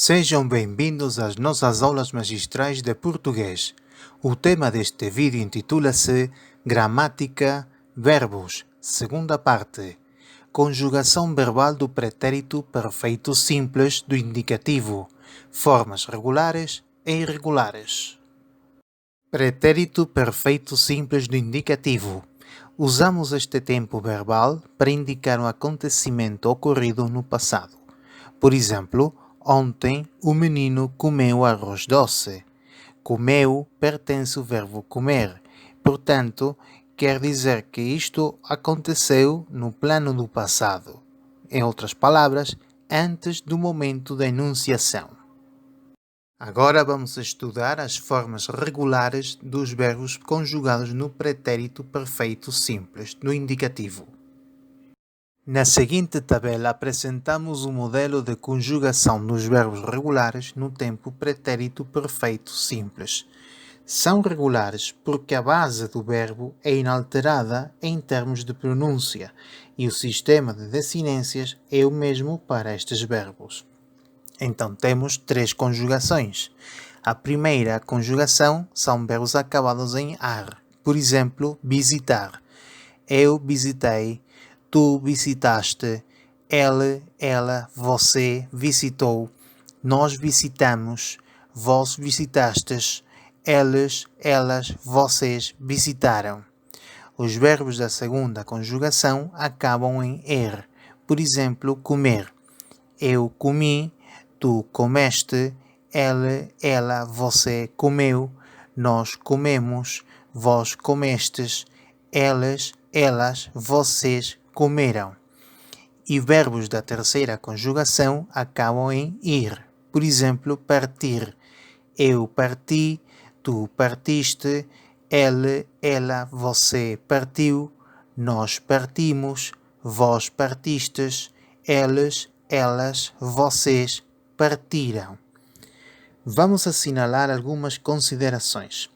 Sejam bem-vindos às nossas aulas magistrais de português. O tema deste vídeo intitula-se Gramática, Verbos, segunda parte. Conjugação verbal do pretérito perfeito simples do indicativo. Formas regulares e irregulares. Pretérito perfeito simples do indicativo. Usamos este tempo verbal para indicar um acontecimento ocorrido no passado. Por exemplo, ontem o menino comeu arroz doce. Comeu pertence ao verbo comer, portanto, quer dizer que isto aconteceu no plano do passado. Em outras palavras, antes do momento da enunciação. Agora vamos estudar as formas regulares dos verbos conjugados no pretérito perfeito simples do indicativo. Na seguinte tabela apresentamos o modelo de conjugação dos verbos regulares no tempo pretérito perfeito simples. São regulares porque a base do verbo é inalterada em termos de pronúncia e o sistema de desinências é o mesmo para estes verbos. Então temos três conjugações. A primeira conjugação são verbos acabados em ar. Por exemplo, visitar. Eu visitei, tu visitaste, ele, ela, você visitou, nós visitamos, vós visitastes, eles, elas, vocês visitaram. Os verbos da segunda conjugação acabam em er. Por exemplo, comer. Eu comi, tu comeste, ele, ela, você comeu, nós comemos, vós comestes, eles, elas, vocês comeram. E verbos da terceira conjugação acabam em ir. Por exemplo, partir. Eu parti, tu partiste, ele, ela, você partiu, nós partimos, vós partistes, eles, elas, vocês partiram. Vamos assinalar algumas considerações.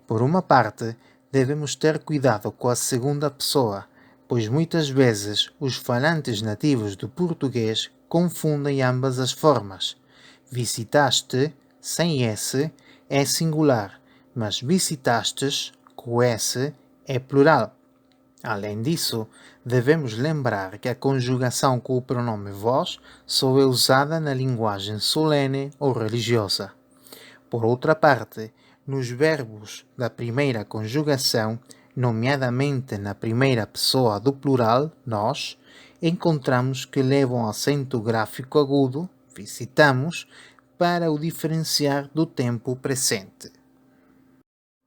Por uma parte, devemos ter cuidado com a segunda pessoa, pois muitas vezes os falantes nativos do português confundem ambas as formas. Visitaste, sem S, é singular, mas visitastes, com S, é plural. Além disso, devemos lembrar que a conjugação com o pronome vós só é usada na linguagem solene ou religiosa. Por outra parte, nos verbos da primeira conjugação, nomeadamente na primeira pessoa do plural, nós, encontramos que levam acento gráfico agudo, visitamos, para o diferenciar do tempo presente.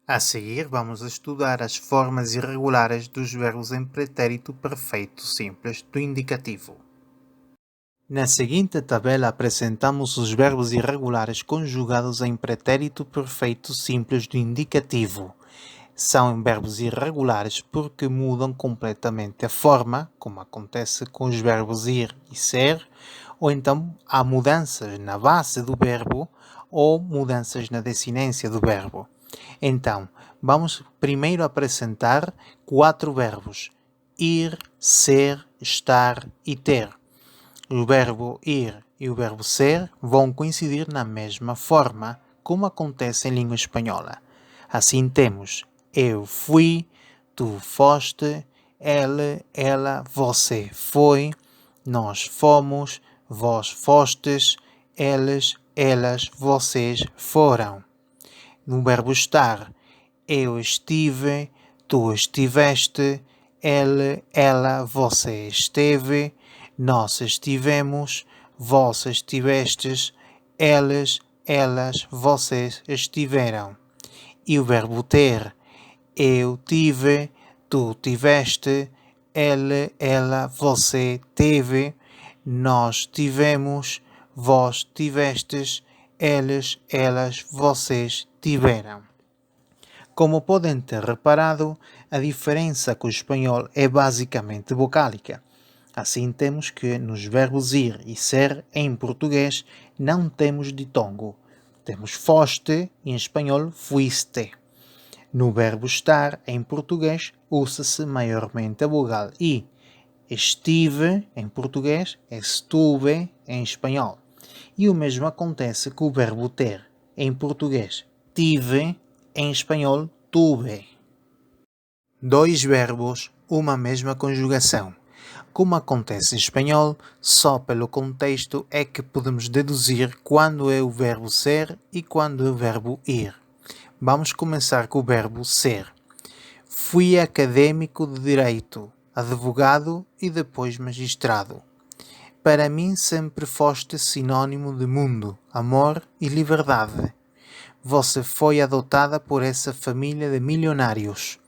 A seguir, vamos estudar as formas irregulares dos verbos em pretérito perfeito simples do indicativo. Na seguinte tabela apresentamos os verbos irregulares conjugados em pretérito perfeito simples do indicativo. São verbos irregulares porque mudam completamente a forma, como acontece com os verbos ir e ser, ou então há mudanças na base do verbo ou mudanças na desinência do verbo. Então, vamos primeiro apresentar 4 verbos: ir, ser, estar e ter. O verbo ir e o verbo ser vão coincidir na mesma forma, como acontece em língua espanhola. Assim temos eu fui, tu foste, ele, ela, você foi, nós fomos, vós fostes, eles, elas, vocês foram. No verbo estar, eu estive, tu estiveste, ele, ela, você esteve, nós estivemos, vós estivestes, eles, elas, vocês estiveram. E o verbo ter, eu tive, tu tiveste, ele, ela, você teve, nós tivemos, vós tivestes, eles, elas, vocês tiveram. Como podem ter reparado, a diferença com o espanhol é basicamente vocálica. Assim temos que nos verbos ir e ser em português não temos ditongo. Temos foste e em espanhol fuiste. No verbo estar em português usa-se maiormente a vogal I. Estive em português é estuve em espanhol. E o mesmo acontece com o verbo ter, em português tive, em espanhol tuve. Dois verbos, uma mesma conjugação. Como acontece em espanhol, só pelo contexto é que podemos deduzir quando é o verbo ser e quando é o verbo ir. Vamos começar com o verbo ser. Fui académico de direito, advogado e depois magistrado. Para mim sempre foste sinônimo de mundo, amor e liberdade. Você foi adotada por essa família de milionários.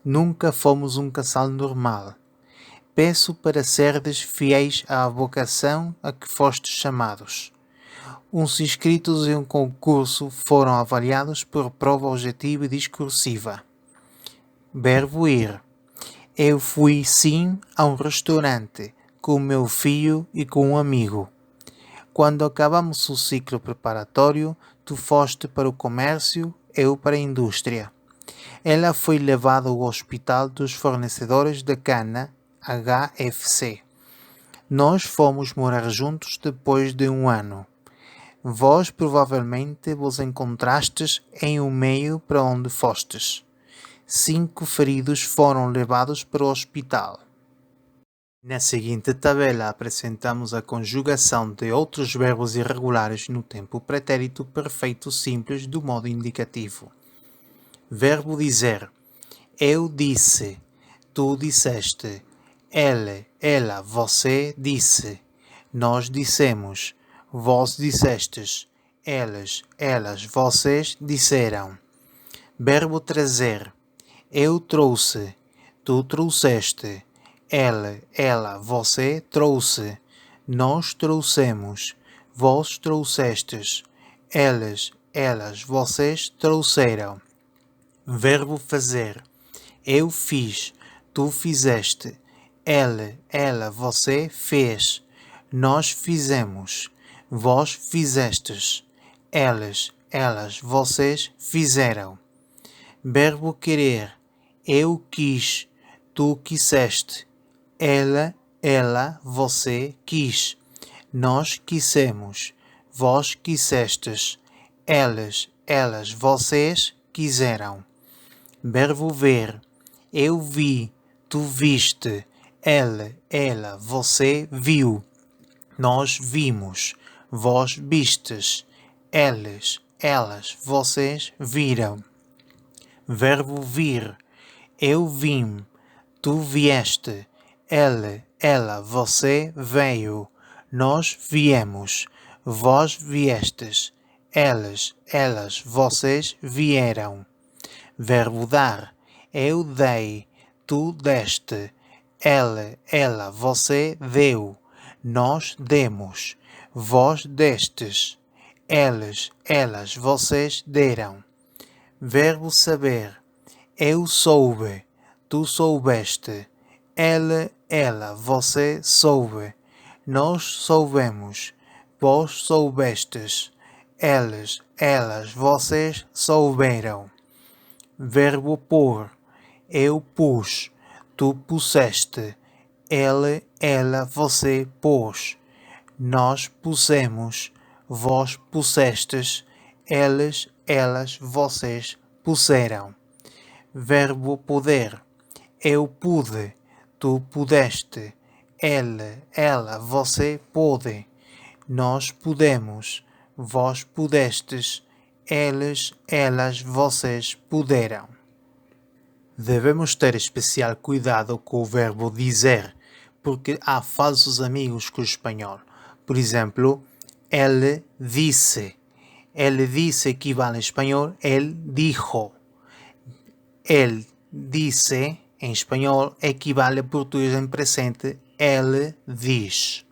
Nunca fomos um casal normal. Peço para serdes fiéis à vocação a que fostes chamados. Uns inscritos em um concurso foram avaliados por prova objetiva e discursiva. Verbo ir. Eu fui sim a um restaurante com o meu filho e com um amigo. Quando acabamos o ciclo preparatório, tu foste para o comércio, eu para a indústria. Ela foi levada ao hospital dos fornecedores de cana, HFC. Nós fomos morar juntos depois de 1 ano. Vós provavelmente vos encontrastes em um meio para onde fostes. 5 feridos foram levados para o hospital. Na seguinte tabela apresentamos a conjugação de outros verbos irregulares no tempo pretérito perfeito simples do modo indicativo. Verbo dizer. Eu disse. Tu disseste. Ele, ela, você disse. Nós dissemos. Vós dissestes. Eles, elas, vocês disseram. Verbo trazer. Eu trouxe. Tu trouxeste. Ele, ela, você trouxe. Nós trouxemos. Vós trouxestes. Eles, elas, vocês trouxeram. Verbo fazer. Eu fiz. Tu fizeste. Ele, ela, você fez. Nós fizemos. Vós fizestes. Eles, elas, vocês fizeram. Verbo querer. Eu quis. Tu quiseste. Ela, você quis. Nós quisemos. Vós quisestes. Eles, elas, vocês quiseram. Verbo ver. Eu vi. Tu viste. Ele, ela, você viu. Nós vimos. Vós vistes. Eles, elas, vocês viram. Verbo vir. Eu vim. Tu vieste. Ele, ela, você veio. Nós viemos. Vós viestes. Eles, elas, vocês vieram. Verbo dar. Eu dei. Tu deste. Ele, ela, você deu. Nós demos. Vós destes. Eles, elas, vocês deram. Verbo saber. Eu soube. Tu soubeste. Ele, ela, você soube. Nós soubemos. Vós soubestes. Eles, elas, vocês souberam. Verbo pôr. Eu pus. Tu puseste. Ele, ela, você pôs. Nós pusemos. Vós pusestes. Eles, elas, vocês puseram. Verbo poder. Eu pude. Tu pudeste. Ele, ela, você pôde. Nós pudemos. Vós pudestes. Eles, elas, vocês puderam. Devemos ter especial cuidado com o verbo dizer, porque há falsos amigos com o espanhol. Por exemplo, ele disse. Ele disse equivale em espanhol, él dijo. Él disse, em espanhol, equivale a português em presente, ele diz.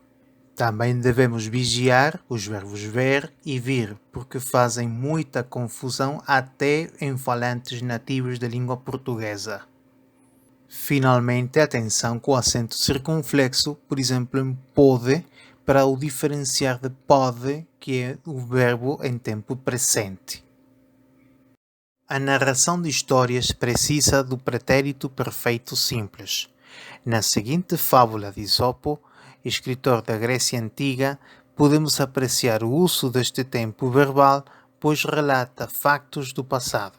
Também devemos vigiar os verbos ver e vir, porque fazem muita confusão até em falantes nativos da língua portuguesa. Finalmente, atenção com o acento circunflexo, por exemplo, em pode, para o diferenciar de pode, que é o verbo em tempo presente. A narração de histórias precisa do pretérito perfeito simples. Na seguinte fábula de Esopo, escritor da Grécia Antiga, podemos apreciar o uso deste tempo verbal, pois relata factos do passado.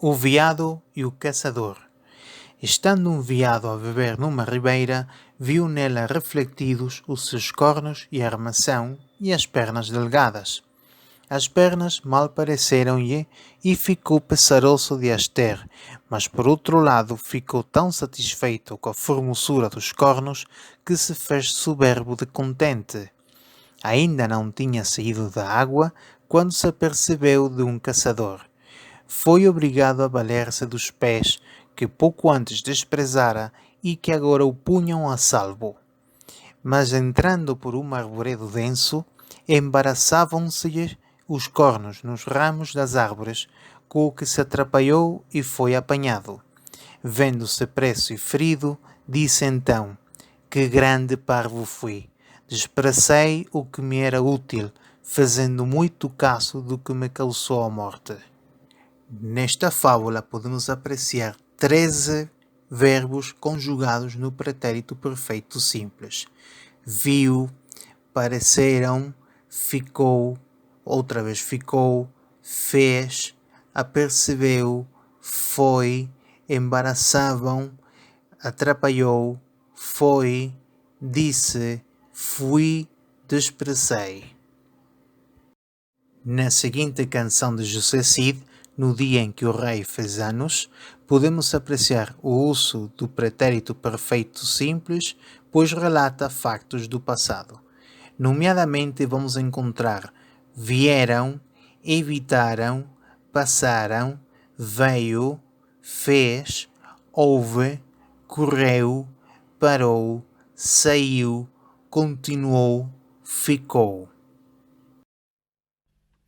O veado e o caçador. Estando um veado a beber numa ribeira, viu nela refletidos os seus cornos e armação e as pernas delgadas. As pernas mal pareceram-lhe e ficou pesaroso de as ter, mas por outro lado ficou tão satisfeito com a formosura dos cornos que se fez soberbo de contente. Ainda não tinha saído da água quando se apercebeu de um caçador. Foi obrigado a valer-se dos pés que pouco antes desprezara e que agora o punham a salvo. Mas entrando por um arvoredo denso, embaraçavam-se-lhe os cornos nos ramos das árvores, com o que se atrapalhou e foi apanhado. Vendo-se preso e ferido, disse então: que grande parvo fui! Desprezei o que me era útil, fazendo muito caso do que me causou a morte. Nesta fábula podemos apreciar 13 verbos conjugados no pretérito perfeito simples. Viu, pareceram, ficou, outra vez ficou, fez, apercebeu, foi, embaraçavam, atrapalhou, foi, disse, fui, desprezei. Na seguinte canção de José Cid, no dia em que o rei fez anos, podemos apreciar o uso do pretérito perfeito simples, pois relata factos do passado. Nomeadamente, vamos encontrar vieram, evitaram, passaram, veio, fez, houve, correu, parou, saiu, continuou, ficou.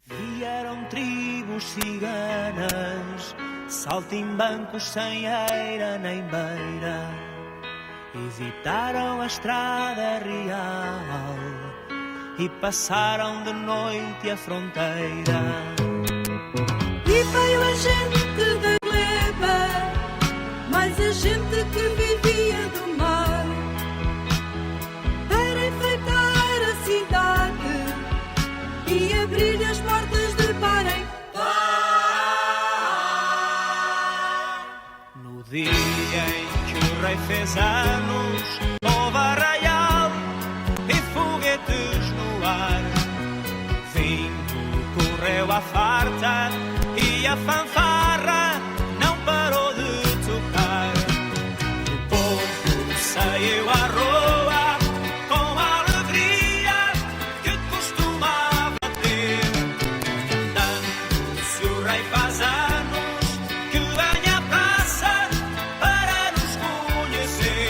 Vieram tribos ciganas, saltimbancos sem eira nem beira, evitaram a estrada real e passaram de noite a fronteira. E veio a gente da gleba, mais a gente que vivia do mar, para enfeitar a cidade e abrir as portas de par em par. No dia em que o rei fez anos, houve arraial e foguetes no ar. Vinho correu à farta e a fanfarra não parou de tocar. O povo saiu à rua com a alegria que costumava ter, cantando se o rei faz anos, que venha à praça para nos conhecer.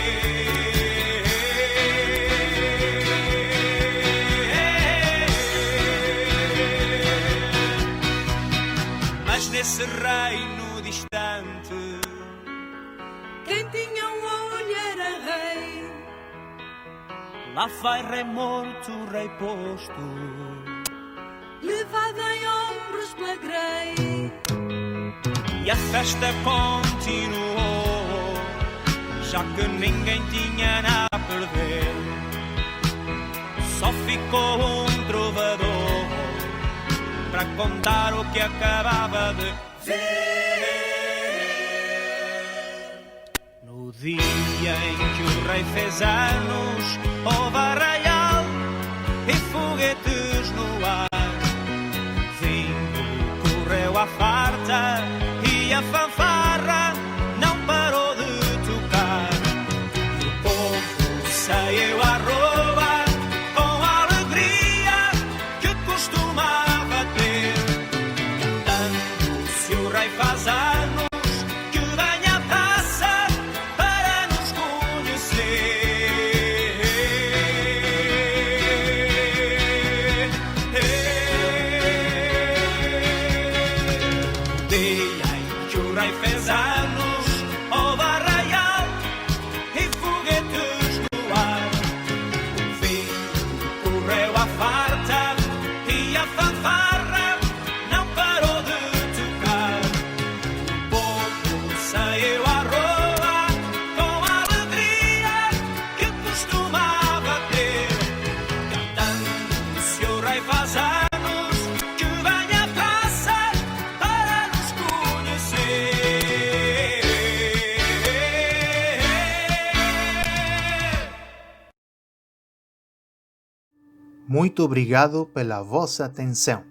Mas nesse reino distante, Quem tinha um olho era rei, lá vai rei morto, rei posto, levado em ombros pela grei. e a festa continuou, já que ninguém tinha nada a perder. Só ficou um trovador para contar o que acabava de ver. No dia em que o rei fez anos, houve arraial e foguetes no ar. Vinho correu à farta e a fanfarra não parou de tocar. O povo saiu à rua com a alegria que costumava ter, cantando se o rei faz anos, que venha à praça para nos conhecer. Muito obrigado pela vossa atenção.